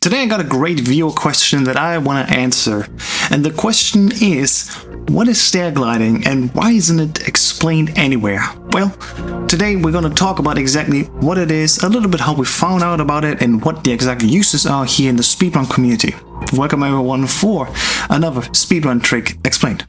Today I got a great viewer question that I want to answer, and the question is, what is stair gliding and why isn't it explained anywhere? Well, today we're going to talk about exactly what it is, a little bit how we found out about it, and what the exact uses are here in the speedrun community. Welcome everyone for another speedrun trick explained.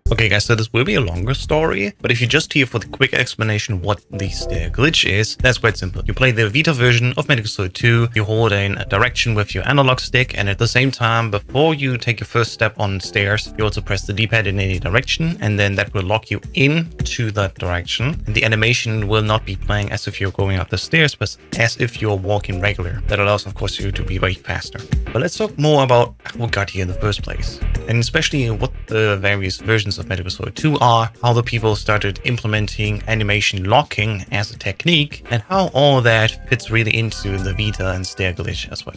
Okay guys, so this will be a longer story, but if you're just here for the quick explanation what the stair glitch is, that's quite simple. You play the Vita version of Metal Gear Solid 2, you hold in a direction with your analog stick, and at the same time, before you take your first step on stairs, you also press the D-pad in any direction, and then that will lock you into that direction. And the animation will not be playing as if you're going up the stairs, but as if you're walking regular. That allows, of course, you to be way faster. But let's talk more about how we got here in the first place, and especially what the various versions of Metal Gear Solid 2 are, how the people started implementing animation locking as a technique, and how all that fits really into the Vita and stair glitch as well.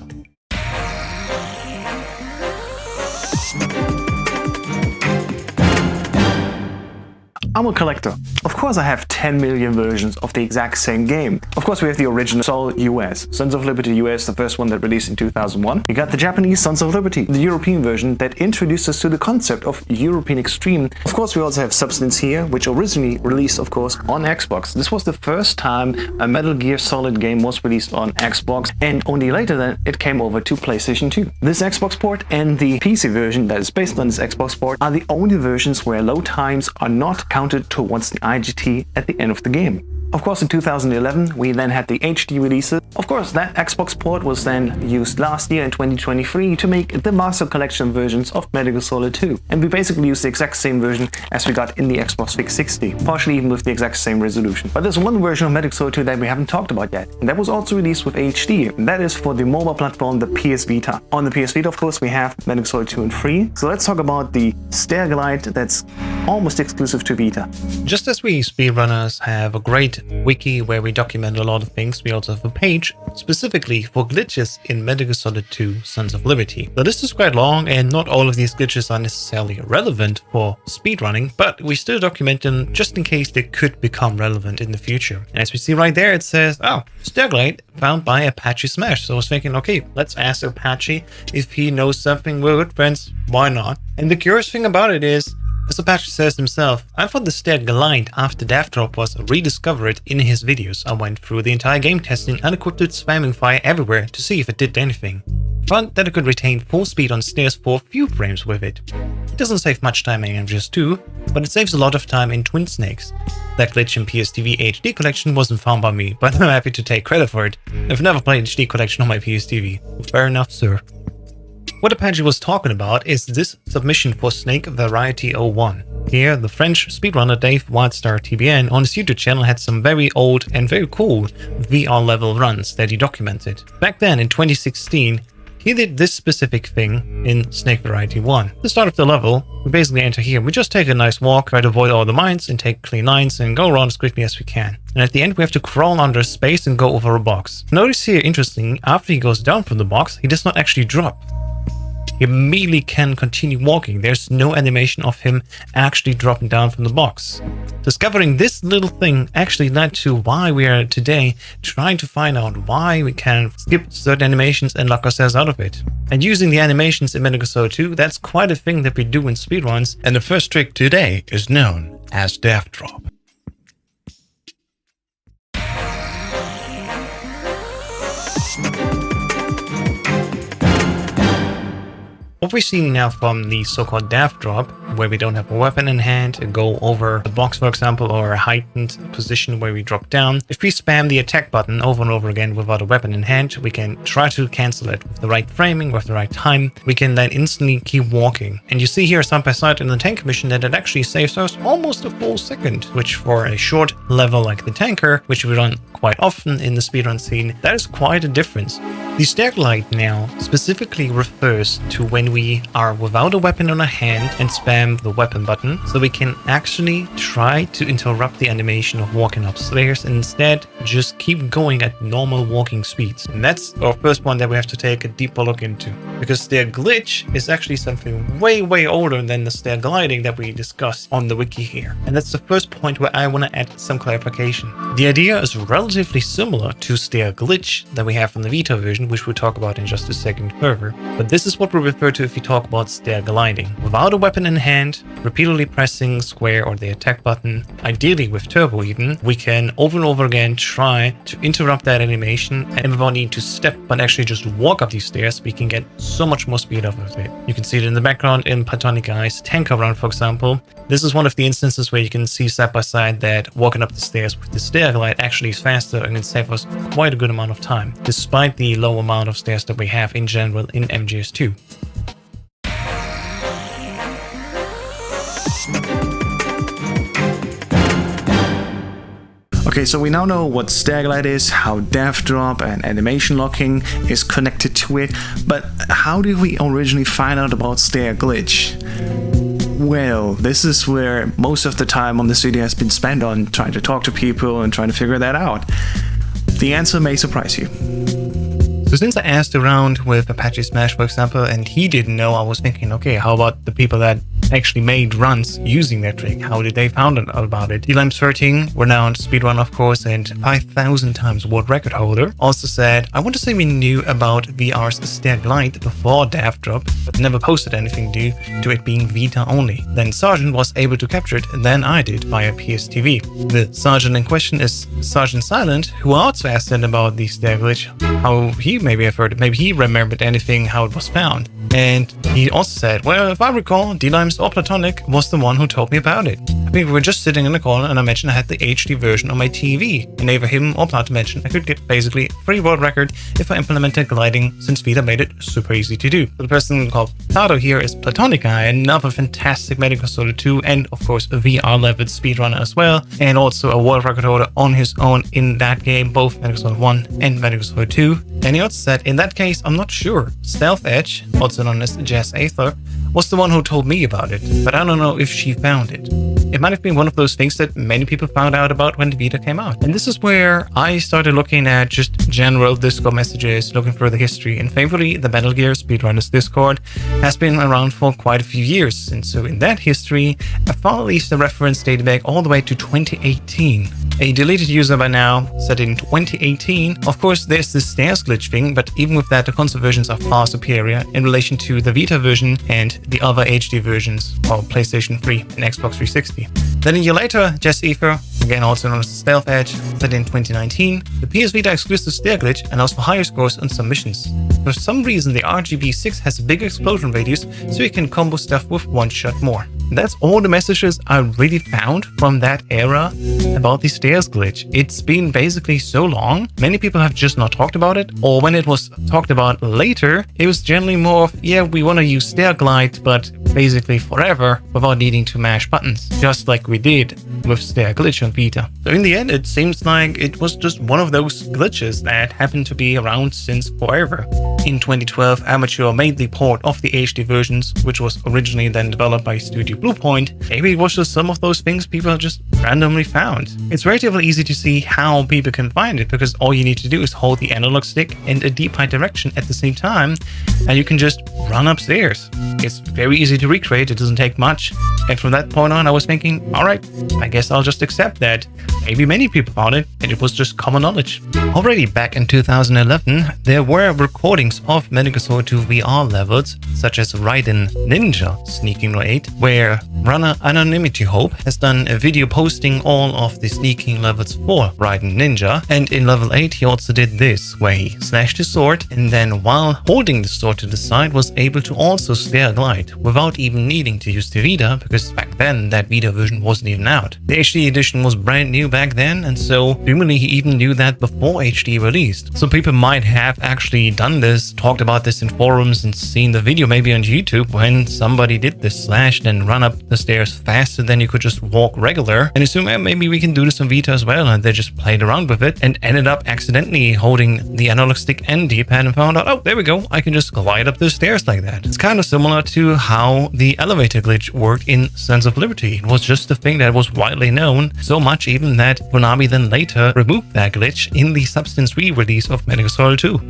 I'm a collector. Of course I have 10 million versions of the exact same game. Of course we have the original Sol US, Sons of Liberty US, the first one that released in 2001. We got the Japanese Sons of Liberty, the European version that introduced us to the concept of European Extreme. Of course we also have Substance here, which originally released of course on Xbox. This was the first time a Metal Gear Solid game was released on Xbox, and only later then it came over to PlayStation 2. This Xbox port and the PC version that is based on this Xbox port are the only versions where load times are not counted towards the IGT at the end of the game. Of course, in 2011, we then had the HD releases. Of course, that Xbox port was then used last year in 2023 to make the Master Collection versions of Metal Gear Solid 2. And we basically used the exact same version as we got in the Xbox 360, partially even with the exact same resolution. But there's one version of Metal Gear Solid 2 that we haven't talked about yet, and that was also released with HD, and that is for the mobile platform, the PS Vita. On the PS Vita, of course, we have Metal Gear Solid 2 and 3. So let's talk about the stair glide that's almost exclusive to Vita. Just as we speedrunners have a great wiki where we document a lot of things, we also have a page specifically for glitches in Metal Gear Solid 2 Sons of Liberty. The list is quite long, and not all of these glitches are necessarily relevant for speedrunning, but we still document them just in case they could become relevant in the future. And as we see right there, it says, oh, stair glide found by Apache Smash. So I was thinking, okay, let's ask Apache if he knows something. We're good friends, why not? And the curious thing about it is, as Apache says himself, I thought the stair glide after DavDrop was rediscovered in his videos. I went through the entire game testing unequipped with spamming fire everywhere to see if it did anything. Found that it could retain full speed on stairs for a few frames with it. It doesn't save much time in MGS2, but it saves a lot of time in Twin Snakes. That glitch in PSTV HD collection wasn't found by me, but I'm happy to take credit for it. I've never played HD collection on my PSTV. Fair enough, sir. What Apache was talking about is this submission for Snake Variety 01. Here, the French speedrunner Dave Wildstar TBN on his YouTube channel had some very old and very cool VR level runs that he documented. Back then, in 2016, he did this specific thing in Snake Variety 1. The start of the level, we basically enter here. We just take a nice walk, try to avoid all the mines and take clean lines and go around as quickly as we can. And at the end we have to crawl under a space and go over a box. Notice here, interestingly, after he goes down from the box, he does not actually drop. He immediately can continue walking. There's no animation of him actually dropping down from the box. Discovering this little thing actually led to why we are today trying to find out why we can skip certain animations and lock ourselves out of it. And using the animations in Metal Gear Solid 2, that's quite a thing that we do in speedruns. And the first trick today is known as DavDrop. What we're seeing now from the so-called DavDrop, where we don't have a weapon in hand and go over a box, for example, or a heightened position where we drop down. If we spam the attack button over and over again without a weapon in hand, we can try to cancel it with the right framing, with the right time. We can then instantly keep walking. And you see here side by side in the tank mission that it actually saves us almost a full second, which for a short level like the tanker, which we run quite often in the speedrun scene, that is quite a difference. The Stair Glide now specifically refers to when we are without a weapon on our hand and spam the weapon button, so we can actually try to interrupt the animation of walking upstairs and instead just keep going at normal walking speeds. And that's our first one that we have to take a deeper look into, because Stair Glitch is actually something way older than the stair gliding that we discussed on the wiki here. And that's the first point where I want to add some clarification. The idea is relatively similar to Stair Glitch that we have from the Vita version, which we'll talk about in just a second further. But this is what we refer to if we talk about stair gliding. Without a weapon in hand, repeatedly pressing square or the attack button, ideally with turbo even, we can over and over again try to interrupt that animation, and without needing to step but actually just walk up these stairs, we can get so much more speed off of it. You can see it in the background in Platonic Eye's tanker run, for example. This is one of the instances where you can see side by side that walking up the stairs with the stair glide actually is faster and can save us quite a good amount of time, despite the low amount of stairs that we have in general in MGS2. Okay, so we now know what Stair Glide is, how DavDrop and animation locking is connected to it, but how did we originally find out about Stair Glitch? Well, this is where most of the time on this video has been spent on trying to talk to people and trying to figure that out. The answer may surprise you. So since I asked around with Apache Smash, for example, and he didn't know, I was thinking, okay, how about the people that actually made runs using that trick? How did they find out about it? D-Lime13, renowned speedrun, of course, and 5,000 times world record holder, also said, I want to say we knew about VR's Stair Glide before DavDrop, but never posted anything due to it being Vita only. Then Sergeant was able to capture it, and then I did via PSTV. The Sergeant in question is Sergeant Silent, who also asked him about the Stair Glitch, how he maybe have heard it, maybe he remembered anything, how it was found. And he also said, well, if I recall, D-Limes or Platonic was the one who told me about it. I think we were just sitting in the corner and I mentioned I had the HD version on my TV. And either him or Plat mentioned I could get basically a free world record if I implemented gliding, since Vita made it super easy to do. So the person called Tato here is Platonic Guy, another fantastic Metal Gear Solid 2 and of course a VR level speedrunner as well, and also a world record holder on his own in that game, both Metal Gear Solid 1 and Metal Gear Solid 2. And he also said, in that case, I'm not sure. Stealth Edge, also known as Jazz Aether, was the one who told me about it, but I don't know if she found it. It might have been one of those things that many people found out about when the Vita came out. And this is where I started looking at just general Discord messages, looking for the history. And thankfully, the Metal Gear Speedrunners Discord has been around for quite a few years. And so in that history, I found at least a reference dating back all the way to 2018. A deleted user by now said in 2018, of course there's this Stairs Glitch thing, but even with that the console versions are far superior in relation to the Vita version and the other HD versions for PlayStation 3 and Xbox 360. Then a year later, Jess Aether, again also known as Stealth Edge, said in 2019, the PS Vita exclusive Stair Glitch allows for higher scores on some missions. For some reason the RGB6 has a big explosion radius, so you can combo stuff with one shot more. And that's all the messages I really found from that era about the Stairs Glitch. It's been basically so long, many people have just not talked about it, or when it was talked about later, it was generally more of, yeah, we want to use Stair Glide, but basically forever without needing to mash buttons, just like we did with Stair Glitch on Vita. So in the end, it seems like it was just one of those glitches that happened to be around since forever. In 2012, Amateur made the port of the HD versions, which was originally then developed by Studio Bluepoint. Maybe it was just some of those things people just randomly found. It's relatively easy to see how people can find it, because all you need to do is hold the analog stick and a D-pie direction at the same time, and you can just run upstairs. It's very easy to recreate, it doesn't take much. And from that point on, I was thinking, alright, I guess I'll just accept that. Maybe many people found it, and it was just common knowledge. Already back in 2011, there were recordings of Metal Gear Solid 2 VR levels, such as Raiden Sneaking 8, where runner Anonymity Hope has done a video posting all of the sneaking levels for Raiden Ninja, and in level 8 he also did this, where he slashed his sword, and then while holding the sword to the side was able to also stair glide, without even needing to use the Vita, because back then that Vita version wasn't even out. The HD edition was brand new back then, and so presumably he even knew that before HD released. So people might have actually done this has talked about this in forums and seen the video maybe on YouTube when somebody did this slash, then run up the stairs faster than you could just walk regular, and assume maybe we can do this on Vita as well, and they just played around with it and ended up accidentally holding the analog stick and D-pad and found out, oh, there we go, I can just glide up the stairs like that. It's kind of similar to how the elevator glitch worked in Sons of Liberty. It was just a thing that was widely known, so much even that Konami then later removed that glitch in the Substance re-release of Metal Gear Solid 2.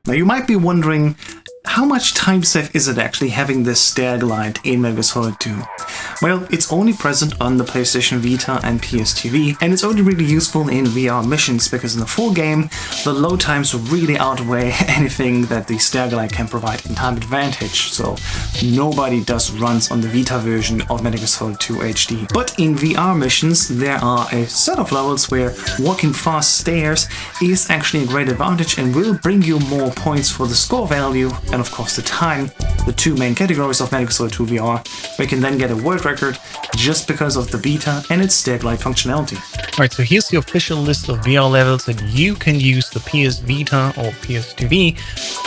Now you might be wondering, how much time save is it actually having this stair glide in Metal Gear Solid 2? Well, it's only present on the PlayStation Vita and PSTV, and it's only really useful in VR missions because in the full game, the load times really outweigh anything that the stair glide can provide in time advantage, so nobody does runs on the Vita version of Metal Gear Solid 2 HD. But in VR missions, there are a set of levels where walking fast stairs is actually a great advantage and will bring you more points for the score value and of course the time, the two main categories of Metal Gear Solid 2 VR, where you can then get a world record just because of the Vita and its stair glide functionality. Alright, so here's the official list of VR levels that you can use the PS Vita or PSTV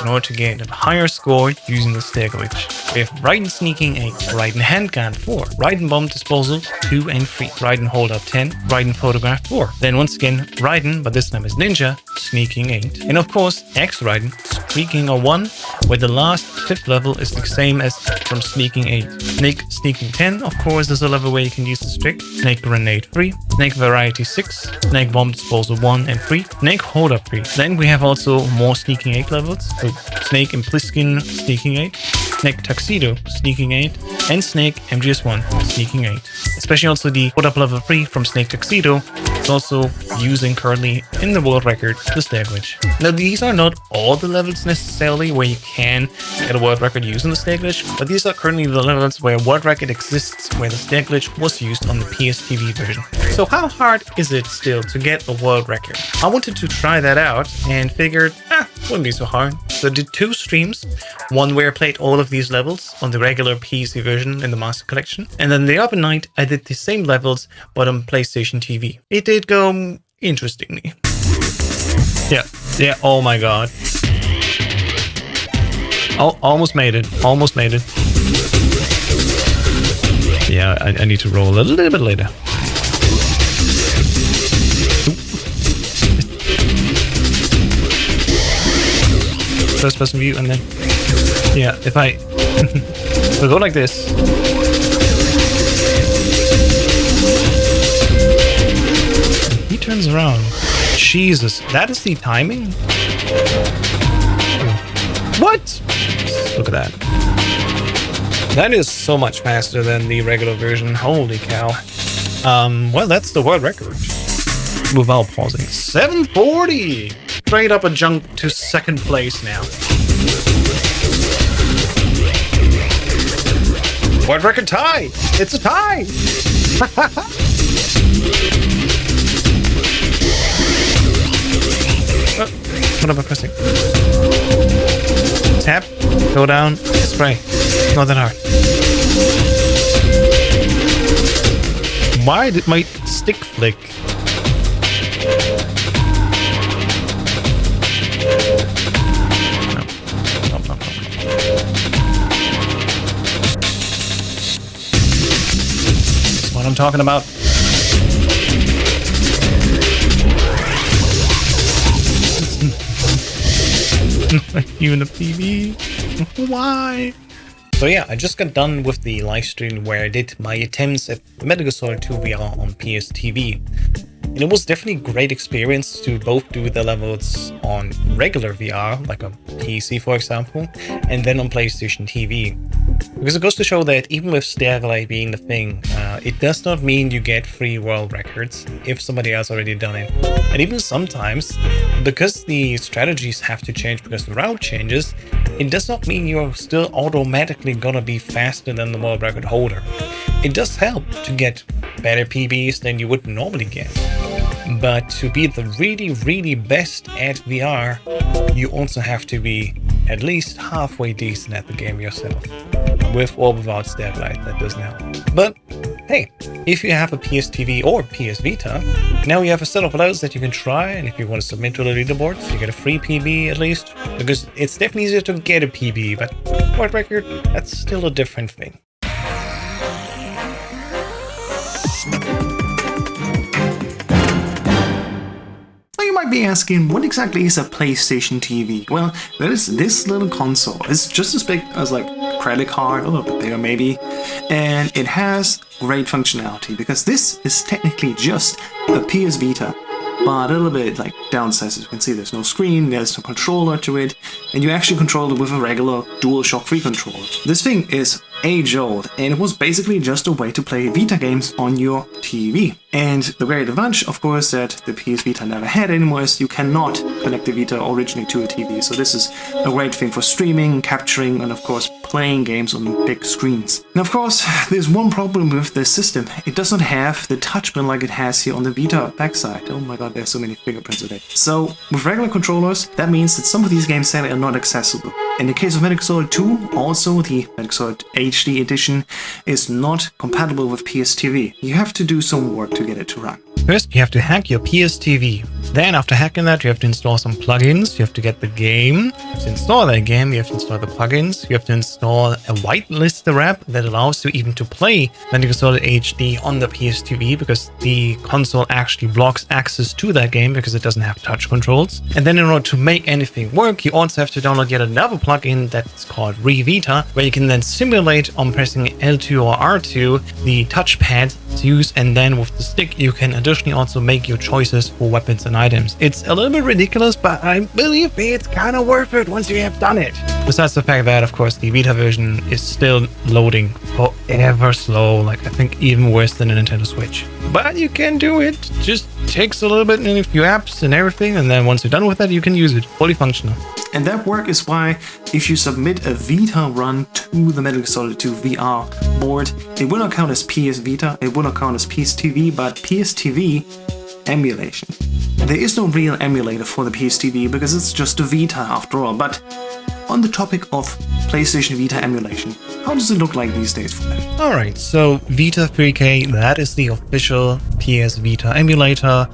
in order to get a higher score using the stair glitch. We have Raiden Sneaking 8, Raiden Handgun 4, Raiden Bomb Disposal 2 and 3, Raiden Hold Up 10, Raiden Photograph 4. Then once again, Raiden, but this time as Ninja, Sneaking 8. And of course, X-Raiden Streaking 1, where the last 5th level is the same as from Sneaking 8. Snake Sneaking 10, of course, is a level where you can use this trick. Snake Grenade 3, Snake Variety 6, Snake Bomb Disposal 1 and 3, Snake Hold Up 3. Then we have also more Sneaking 8 levels, so Snake and Pliskin Sneaking 8, Snake Tuxedo Sneaking 8, and Snake MGS1 Sneaking 8. Especially also the Hold Up level 3 from Snake Tuxedo is also using currently in the world record the stair glitch. Now these are not all the levels necessarily where you can get a world record using the stair glitch, but these are currently the levels where a world record exists where the stair glitch was used on the PSTV version. So how hard is it still to get a world record? I wanted to try that out and figured, wouldn't be so hard. So I did 2 streams, one where I played all of these levels on the regular PC version in the Master Collection, and then the other night I did the same levels but on PlayStation TV. It did go interestingly. Yeah, oh my god. Oh, almost made it. Yeah, I need to roll a little bit later. First person view and then... Yeah, if I... we'll go like this. He turns around. Jesus, that is the timing? What? Look at that. That is so much faster than the regular version. Holy cow. Well, that's the world record. Without pausing. 740! Straight up a jump to 2nd place now. World record tie! It's a tie! What am I pressing? Tap, go down, spray. Not that hard. Why did my stick flick? No. That's what I'm talking about. Even a PB? Why? So yeah, I just got done with the live stream where I did my attempts at Metal Gear Solid 2 VR on PSTV. And it was definitely a great experience to both do the levels on regular VR, like a PC for example, and then on PlayStation TV. Because it goes to show that even with stair glide being the thing, it does not mean you get free world records if somebody else already done it. And even sometimes, because the strategies have to change because the route changes, it does not mean you're still automatically gonna be faster than the world record holder. It does help to get better PBs than you would normally get. But to be the really best at VR, you also have to be at least halfway decent at the game yourself. With or without Stair Glitch, that doesn't help. But hey, if you have a PSTV or PS Vita, now you have a set of those that you can try, and if you want to submit to the leaderboards, you get a free PB at least, because it's definitely easier to get a PB, but for the record, that's still a different thing. You might be asking, what exactly is a PlayStation TV? Well, there is this little console. It's just as big as like a credit card, a little bit bigger maybe, and it has great functionality because this is technically just a PS Vita, but a little bit like downsized. As you can see, there's no screen, there's no controller to it, and you actually control it with a regular DualShock 3 controller. This thing is age-old, and it was basically just a way to play Vita games on your TV. And the great advantage, of course, that the PS Vita never had anymore is you cannot connect the Vita originally to a TV. So this is a great thing for streaming, capturing, and of course playing games on big screens. Now, of course, there's one problem with this system. It doesn't have the touch pen like it has here on the Vita backside. Oh my god, there's so many fingerprints today. So with regular controllers, that means that some of these games sadly are not accessible. In the case of Metal Gear Solid 2, also the Metal Gear Solid HD edition is not compatible with PSTV. You have to do some work to get it to run. First, you have to hack your PSTV. Then, after hacking that, you have to install some plugins. You have to get the game. To install that game, you have to install the plugins. You have to install a whitelister app that allows you even to play Metal Gear Solid HD on the PSTV, because the console actually blocks access to that game because it doesn't have touch controls. And then in order to make anything work, you also have to download yet another plugin that's called ReVita, where you can then simulate on pressing L2 or R2 the touchpad to use, and then with the stick you can additionally also make your choices for weapons and items. It's a little bit ridiculous, but I believe me, it's kind of worth it once you have done it. Besides the fact that, of course, the Vita version is still loading forever slow, like I think even worse than a Nintendo Switch. But you can do it. Just takes a little bit and a few apps and everything, and then once you're done with that, you can use it. Fully functional. And that work is why if you submit a Vita run to the Metal Gear Solid 2 VR board, it will not count as PS Vita, it will not count as PSTV, but PSTV emulation. There is no real emulator for the PSTV because it's just a Vita after all, but on the topic of PlayStation Vita emulation, how does it look like these days for them? Alright, so Vita3K, that is the official PS Vita emulator.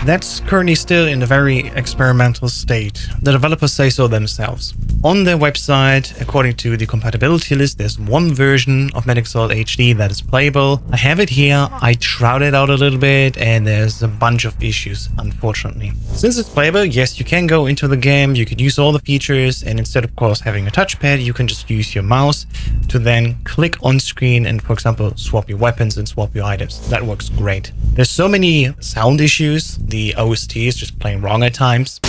That's currently still in a very experimental state. The developers say so themselves. On their website, according to the compatibility list, there's one version of Metal Gear Solid HD that is playable. I have it here, I tried it out a little bit, and there's a bunch of issues, unfortunately. Since it's playable, yes, you can go into the game, you could use all the features, and instead of course having a touchpad, you can just use your mouse to then click on screen and, for example, swap your weapons and swap your items. That works great. There's so many sound issues. The OST is just playing wrong at times.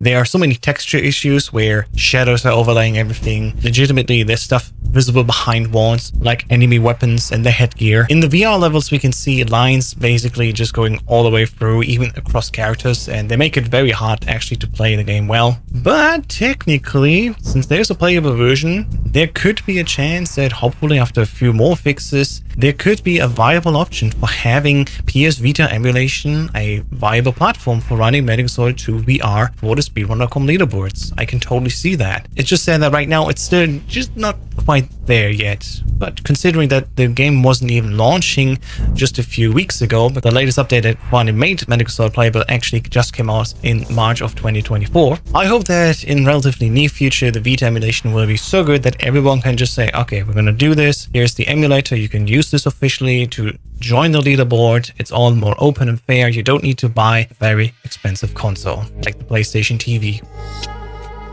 There are so many texture issues where shadows are overlaying everything. Legitimately, there's stuff visible behind walls, like enemy weapons and their headgear. In the VR levels, we can see lines basically just going all the way through, even across characters, and they make it very hard actually to play the game well. But technically, since there's a playable version, there could be a chance that hopefully after a few more fixes, there could be a viable option for having PS Vita emulation a viable platform for running Metal Gear Solid 2 VR for the speedrun.com leaderboards. I can totally see that. It's just saying that right now it's still just not quite there yet. But considering that the game wasn't even launching just a few weeks ago, but the latest update that finally made Metal Gear Solid playable actually just came out in March of 2024. I hope that in relatively near future the Vita emulation will be so good that everyone can just say, okay, we're gonna do this. Here's the emulator. You can use this officially to join the leaderboard. It's all more open and fair. You don't need to buy a very expensive console like the PlayStation TV.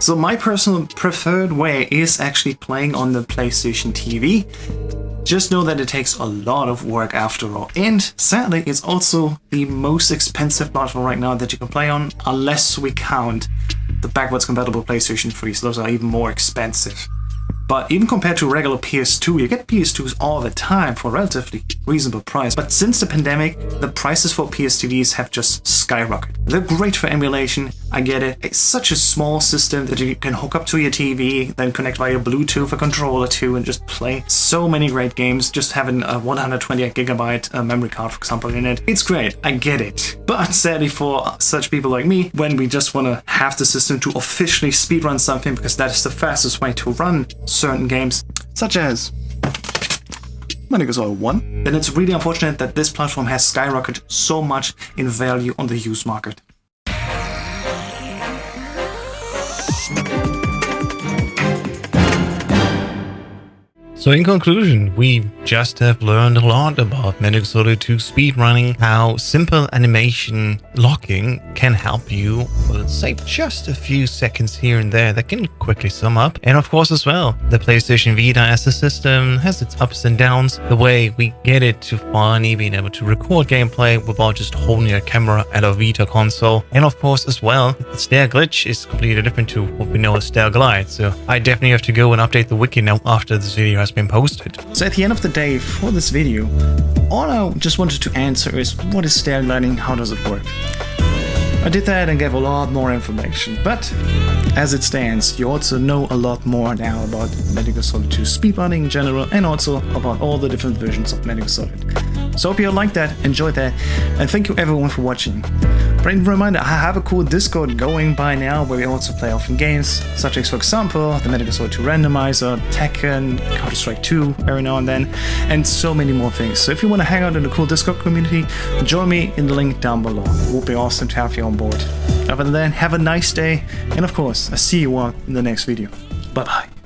So my personal preferred way is actually playing on the PlayStation TV. Just know that it takes a lot of work after all. And sadly, it's also the most expensive platform right now that you can play on, unless we count the backwards compatible PlayStation 3. So those are even more expensive. But even compared to regular PS2, you get PS2s all the time for a relatively reasonable price. But since the pandemic, the prices for PSTVs have just skyrocketed. They're great for emulation, I get it. It's such a small system that you can hook up to your TV, then connect via Bluetooth a controller to, and just play so many great games, just having a 128GB memory card, for example, in it. It's great, I get it. But sadly for such people like me, when we just want to have the system to officially speedrun something, because that is the fastest way to run certain games, such as Metal Gear Solid 1, then it's really unfortunate that this platform has skyrocketed so much in value on the used market. So in conclusion, we just have learned a lot about Metal Gear Solid 2 speedrunning, how simple animation locking can help you save just a few seconds here and there that can quickly sum up. And of course as well, the PlayStation Vita as a system has its ups and downs, the way we get it to finally being able to record gameplay without just holding a camera at a Vita console. And of course as well, the Stair Glitch is completely different to what we know as Stair Glide. So I definitely have to go and update the wiki now after this video has been posted. So at the end of the day, for this video, all I just wanted to answer is, what is stair gliding, how does it work? I did that and gave a lot more information, but as it stands, you also know a lot more now about Metal Gear Solid 2 speedrunning in general, and also about all the different versions of Metal Gear Solid. So hope you liked that, enjoyed that, and thank you everyone for watching. Friendly reminder, I have a cool Discord going by now where we also play often games, such as, for example, the Metal Gear Solid 2 randomizer, Tekken, Counter-Strike 2 every now and then, and so many more things. So if you want to hang out in the cool Discord community, join me in the link down below. It would be awesome to have you on board. Other than that, have a nice day, and of course, I'll see you all in the next video. Bye bye.